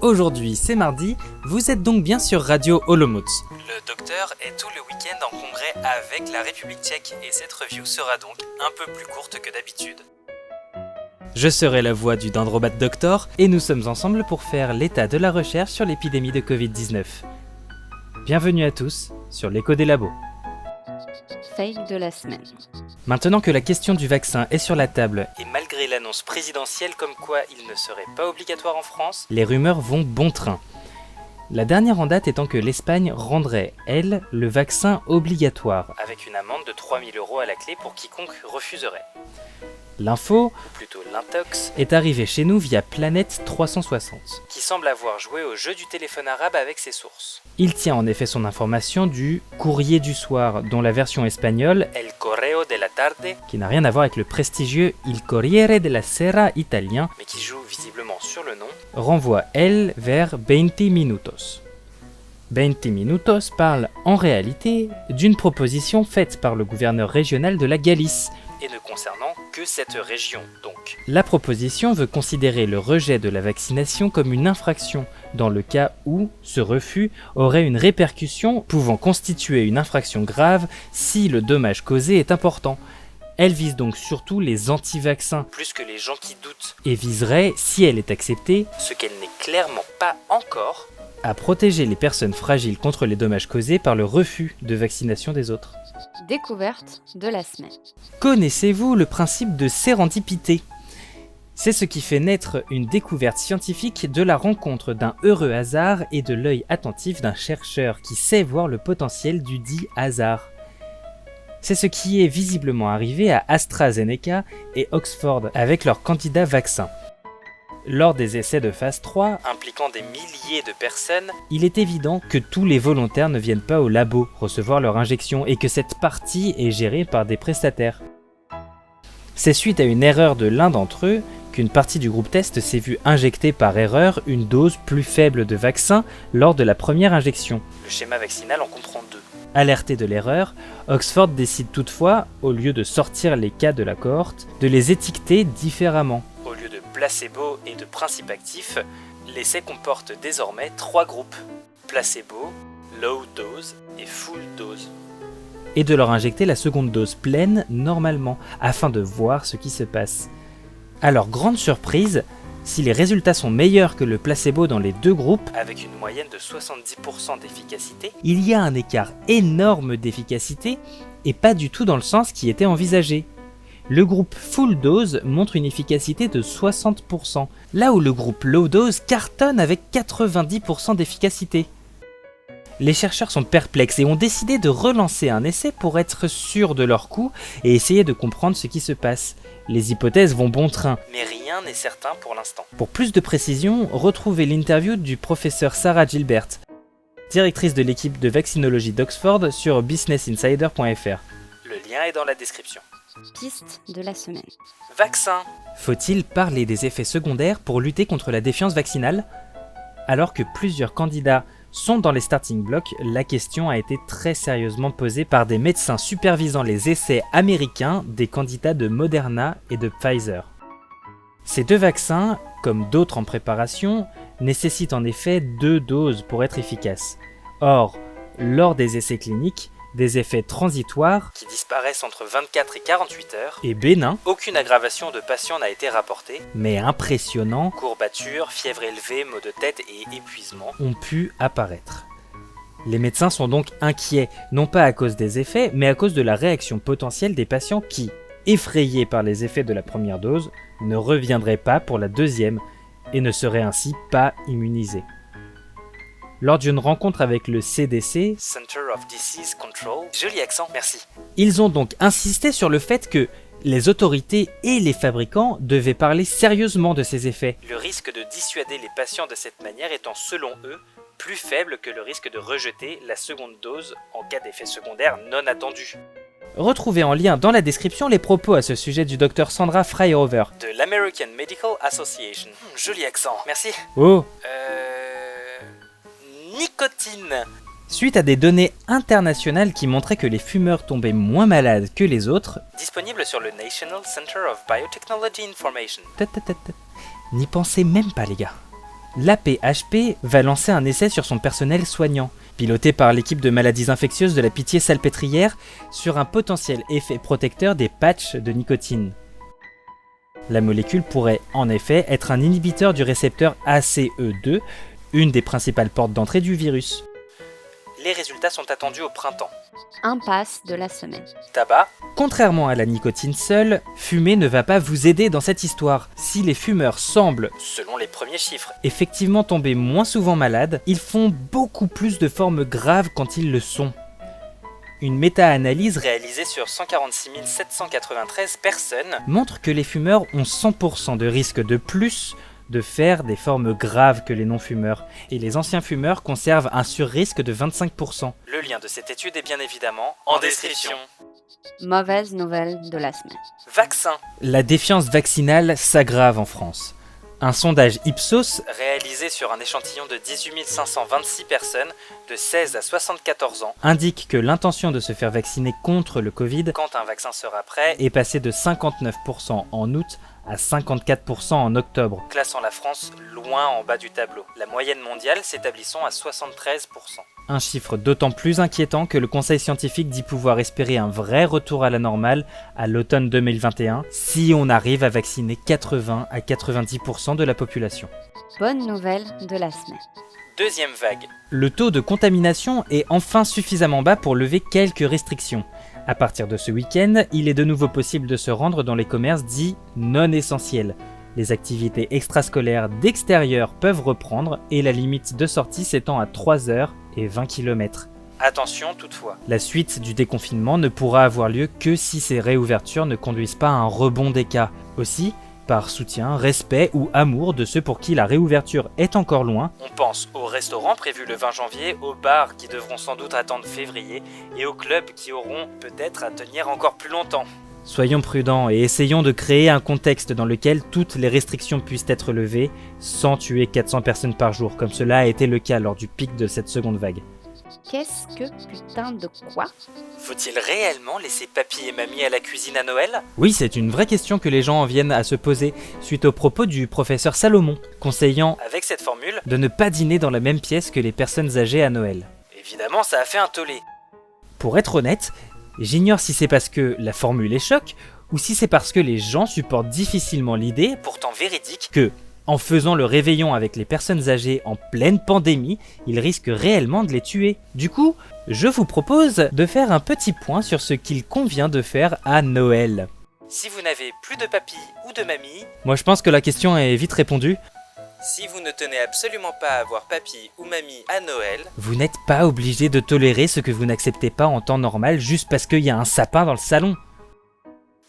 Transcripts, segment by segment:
Aujourd'hui, c'est mardi, vous êtes donc bien sur Radio Olomouc. Le docteur est tout le week-end en congrès avec la République tchèque et cette review sera donc un peu plus courte que d'habitude. Je serai la voix du Dendrobat Doctor et nous sommes ensemble pour faire l'état de la recherche sur l'épidémie de Covid-19. Bienvenue à tous sur l'écho des labos. Fail de la semaine. Maintenant que la question du vaccin est sur la table et malgré l'annonce présidentielle comme quoi il ne serait pas obligatoire en France, les rumeurs vont bon train. La dernière en date étant que l'Espagne rendrait, elle, le vaccin obligatoire, avec une amende de 3 000 € à la clé pour quiconque refuserait. L'info, ou plutôt l'intox, est arrivée chez nous via Planète 360, qui semble avoir joué au jeu du téléphone arabe avec ses sources. Il tient en effet son information du Courrier du soir, dont la version espagnole, El Correo de la Tarde, qui n'a rien à voir avec le prestigieux Il Corriere della Sera italien, mais qui joue visiblement sur le nom, renvoie elle vers 20 minutos. 20 minutos parle en réalité d'une proposition faite par le gouverneur régional de la Galice, et ne concernant que cette région donc. La proposition veut considérer le rejet de la vaccination comme une infraction, dans le cas où ce refus aurait une répercussion pouvant constituer une infraction grave si le dommage causé est important. Elle vise donc surtout les anti-vaccins, plus que les gens qui doutent, et viserait, si elle est acceptée, ce qu'elle n'est clairement pas encore, à protéger les personnes fragiles contre les dommages causés par le refus de vaccination des autres. Découverte de la semaine. Connaissez-vous le principe de sérendipité ? C'est ce qui fait naître une découverte scientifique de la rencontre d'un heureux hasard et de l'œil attentif d'un chercheur qui sait voir le potentiel du dit hasard. C'est ce qui est visiblement arrivé à AstraZeneca et Oxford avec leurs candidats vaccins. Lors des essais de phase 3, impliquant des milliers de personnes, il est évident que tous les volontaires ne viennent pas au labo recevoir leur injection et que cette partie est gérée par des prestataires. C'est suite à une erreur de l'un d'entre eux qu'une partie du groupe test s'est vue injecter par erreur une dose plus faible de vaccin lors de la première injection. Le schéma vaccinal en comprend deux. Alerté de l'erreur, Oxford décide toutefois, au lieu de sortir les cas de la cohorte, de les étiqueter différemment. Au lieu de placebo et de principe actif, l'essai comporte désormais 3 groupes, placebo, low dose et full dose. Et de leur injecter la seconde dose pleine normalement, afin de voir ce qui se passe. À leur grande surprise, si les résultats sont meilleurs que le placebo dans les deux groupes, avec une moyenne de 70% d'efficacité, il y a un écart énorme d'efficacité et pas du tout dans le sens qui était envisagé. Le groupe full dose montre une efficacité de 60%, là où le groupe low dose cartonne avec 90% d'efficacité. Les chercheurs sont perplexes et ont décidé de relancer un essai pour être sûrs de leur coup et essayer de comprendre ce qui se passe. Les hypothèses vont bon train, mais rien n'est certain pour l'instant. Pour plus de précision, retrouvez l'interview du professeur Sarah Gilbert, directrice de l'équipe de vaccinologie d'Oxford sur businessinsider.fr. Le lien est dans la description. Piste de la semaine. Vaccin. Faut-il parler des effets secondaires pour lutter contre la défiance vaccinale ? Alors que plusieurs candidats sont dans les starting blocks, la question a été très sérieusement posée par des médecins supervisant les essais américains des candidats de Moderna et de Pfizer. Ces deux vaccins, comme d'autres en préparation, nécessitent en effet 2 doses pour être efficaces. Or, lors des essais cliniques, des effets transitoires, qui disparaissent entre 24 et 48 heures, et bénins, aucune aggravation de patient n'a été rapportée, mais impressionnants, courbatures, fièvre élevée, maux de tête et épuisement, ont pu apparaître. Les médecins sont donc inquiets, non pas à cause des effets, mais à cause de la réaction potentielle des patients qui, effrayés par les effets de la première dose, ne reviendraient pas pour la deuxième, et ne seraient ainsi pas immunisés. Lors d'une rencontre avec le CDC, Center of Disease Control, joli accent, merci. Ils ont donc insisté sur le fait que les autorités et les fabricants devaient parler sérieusement de ces effets. Le risque de dissuader les patients de cette manière étant, selon eux, plus faible que le risque de rejeter la seconde dose en cas d'effet secondaire non attendu. Retrouvez en lien dans la description les propos à ce sujet du Dr Sandra Freyhofer de l'American Medical Association. Joli accent, merci. Oh Nicotine. Suite à des données internationales qui montraient que les fumeurs tombaient moins malades que les autres, disponible sur le National Center of Biotechnology Information. N'y pensez même pas les gars. L'AP-HP va lancer un essai sur son personnel soignant, piloté par l'équipe de maladies infectieuses de la Pitié-Salpêtrière, sur un potentiel effet protecteur des patchs de nicotine. La molécule pourrait en effet être un inhibiteur du récepteur ACE2, une des principales portes d'entrée du virus. Les résultats sont attendus au printemps. Impasse de la semaine. Tabac. Contrairement à la nicotine seule, fumer ne va pas vous aider dans cette histoire. Si les fumeurs semblent, selon les premiers chiffres, effectivement tomber moins souvent malades, ils font beaucoup plus de formes graves quand ils le sont. Une méta-analyse réalisée sur 146 793 personnes montre que les fumeurs ont 100% de risque de plus de faire des formes graves que les non-fumeurs, et les anciens fumeurs conservent un surrisque de 25%. Le lien de cette étude est bien évidemment en description. Mauvaise nouvelle de la semaine. Vaccin. La défiance vaccinale s'aggrave en France. Un sondage Ipsos, réalisé sur un échantillon de 18 526 personnes de 16 à 74 ans, indique que l'intention de se faire vacciner contre le Covid, quand un vaccin sera prêt, est passée de 59% en août à 54% en octobre, classant la France loin en bas du tableau, la moyenne mondiale s'établissant à 73%. Un chiffre d'autant plus inquiétant que le conseil scientifique dit pouvoir espérer un vrai retour à la normale à l'automne 2021 si on arrive à vacciner 80 à 90% de la population. Bonne nouvelle de la semaine. Deuxième vague. Le taux de contamination est enfin suffisamment bas pour lever quelques restrictions. À partir de ce week-end, il est de nouveau possible de se rendre dans les commerces dits non essentiels. Les activités extrascolaires d'extérieur peuvent reprendre et la limite de sortie s'étend à 3 heures et 20 km. Attention toutefois, la suite du déconfinement ne pourra avoir lieu que si ces réouvertures ne conduisent pas à un rebond des cas. Aussi, par soutien, respect ou amour de ceux pour qui la réouverture est encore loin. On pense aux restaurants prévus le 20 janvier, aux bars qui devront sans doute attendre février et aux clubs qui auront peut-être à tenir encore plus longtemps. Soyons prudents et essayons de créer un contexte dans lequel toutes les restrictions puissent être levées sans tuer 400 personnes par jour, comme cela a été le cas lors du pic de cette seconde vague. Qu'est-ce que putain de quoi ? Faut-il réellement laisser papy et mamie à la cuisine à Noël ? Oui, c'est une vraie question que les gens en viennent à se poser suite aux propos du professeur Salomon, conseillant, avec cette formule, de ne pas dîner dans la même pièce que les personnes âgées à Noël. Évidemment, ça a fait un tollé. Pour être honnête, j'ignore si c'est parce que la formule est choc ou si c'est parce que les gens supportent difficilement l'idée, pourtant véridique, que, en faisant le réveillon avec les personnes âgées en pleine pandémie, ils risquent réellement de les tuer. Du coup, je vous propose de faire un petit point sur ce qu'il convient de faire à Noël. Si vous n'avez plus de papy ou de mamie... Moi je pense que la question est vite répondue. Si vous ne tenez absolument pas à avoir papy ou mamie à Noël, vous n'êtes pas obligé de tolérer ce que vous n'acceptez pas en temps normal juste parce qu'il y a un sapin dans le salon.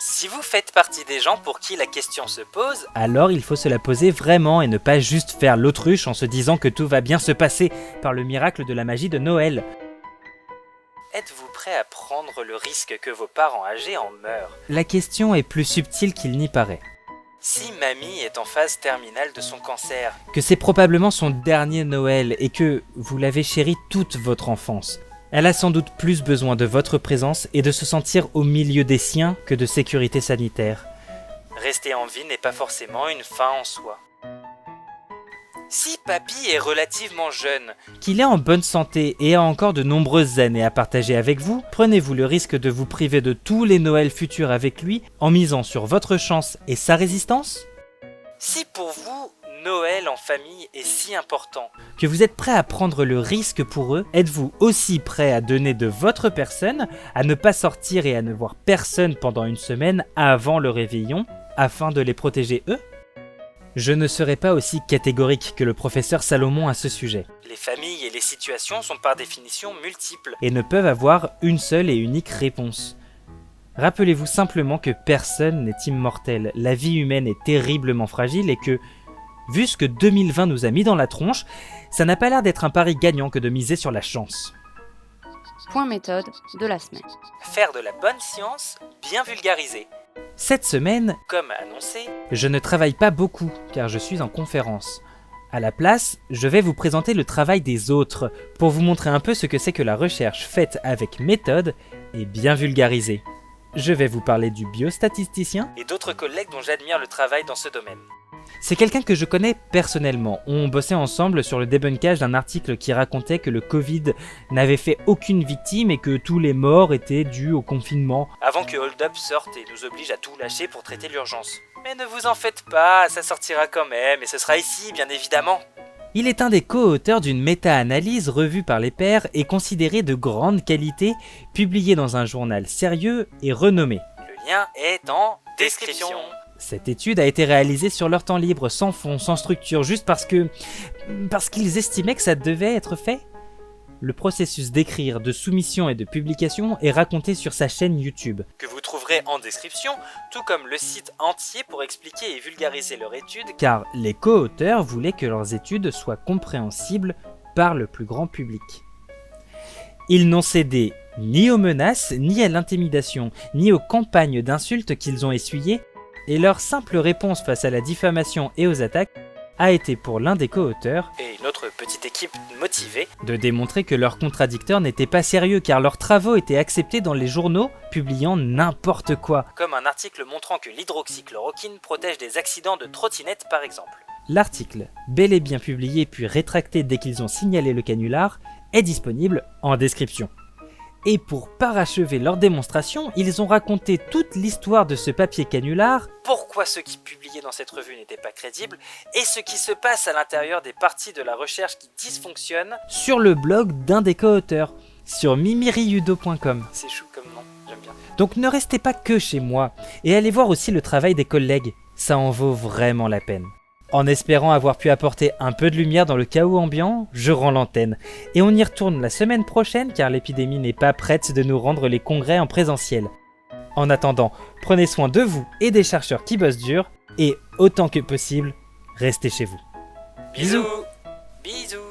Si vous faites partie des gens pour qui la question se pose, alors il faut se la poser vraiment et ne pas juste faire l'autruche en se disant que tout va bien se passer par le miracle de la magie de Noël. Êtes-vous prêt à prendre le risque que vos parents âgés en meurent ? La question est plus subtile qu'il n'y paraît. Si mamie est en phase terminale de son cancer, que c'est probablement son dernier Noël et que vous l'avez chérie toute votre enfance, elle a sans doute plus besoin de votre présence et de se sentir au milieu des siens que de sécurité sanitaire. Rester en vie n'est pas forcément une fin en soi. Si papy est relativement jeune, qu'il est en bonne santé et a encore de nombreuses années à partager avec vous, prenez-vous le risque de vous priver de tous les Noëls futurs avec lui en misant sur votre chance et sa résistance ? Si pour vous, Noël en famille est si important, que vous êtes prêt à prendre le risque pour eux, êtes-vous aussi prêt à donner de votre personne, à ne pas sortir et à ne voir personne pendant une semaine avant le réveillon, afin de les protéger eux ? Je ne serai pas aussi catégorique que le professeur Salomon à ce sujet. Les familles et les situations sont par définition multiples et ne peuvent avoir une seule et unique réponse. Rappelez-vous simplement que personne n'est immortel, la vie humaine est terriblement fragile et que, vu ce que 2020 nous a mis dans la tronche, ça n'a pas l'air d'être un pari gagnant que de miser sur la chance. Point méthode de la semaine. Faire de la bonne science, bien vulgarisée. Cette semaine, comme annoncé, je ne travaille pas beaucoup car je suis en conférence. À la place, je vais vous présenter le travail des autres pour vous montrer un peu ce que c'est que la recherche faite avec méthode et bien vulgarisée. Je vais vous parler du biostatisticien et d'autres collègues dont j'admire le travail dans ce domaine. C'est quelqu'un que je connais personnellement. On bossait ensemble sur le débunkage d'un article qui racontait que le Covid n'avait fait aucune victime et que tous les morts étaient dus au confinement. Avant que Hold Up sorte et nous oblige à tout lâcher pour traiter l'urgence. Mais ne vous en faites pas, ça sortira quand même et ce sera ici, bien évidemment. Il est un des co-auteurs d'une méta-analyse revue par les pairs et considérée de grande qualité, publiée dans un journal sérieux et renommé. Le lien est en description. Cette étude a été réalisée sur leur temps libre, sans fond, sans structure, juste parce qu'ils estimaient que ça devait être fait. Le processus d'écrire, de soumission et de publication est raconté sur sa chaîne YouTube, que vous trouverez en description, tout comme le site entier pour expliquer et vulgariser leur étude, car les co-auteurs voulaient que leurs études soient compréhensibles par le plus grand public. Ils n'ont cédé ni aux menaces, ni à l'intimidation, ni aux campagnes d'insultes qu'ils ont essuyées, et leur simple réponse face à la diffamation et aux attaques a été pour l'un des co-auteurs et une autre petite équipe motivée de démontrer que leurs contradicteurs n'étaient pas sérieux car leurs travaux étaient acceptés dans les journaux publiant n'importe quoi, comme un article montrant que l'hydroxychloroquine protège des accidents de trottinette par exemple. L'article, bel et bien publié puis rétracté dès qu'ils ont signalé le canular, est disponible en description. Et pour parachever leur démonstration, ils ont raconté toute l'histoire de ce papier canular, pourquoi ceux qui publiaient dans cette revue n'étaient pas crédibles, et ce qui se passe à l'intérieur des parties de la recherche qui dysfonctionnent, sur le blog d'un des co-auteurs, sur mimiriudo.com. C'est chou comme nom, j'aime bien. Donc ne restez pas que chez moi, et allez voir aussi le travail des collègues, ça en vaut vraiment la peine. En espérant avoir pu apporter un peu de lumière dans le chaos ambiant, je rends l'antenne. Et on y retourne la semaine prochaine car l'épidémie n'est pas prête de nous rendre les congrès en présentiel. En attendant, prenez soin de vous et des chercheurs qui bossent dur, et autant que possible, restez chez vous. Bisous. Bisous.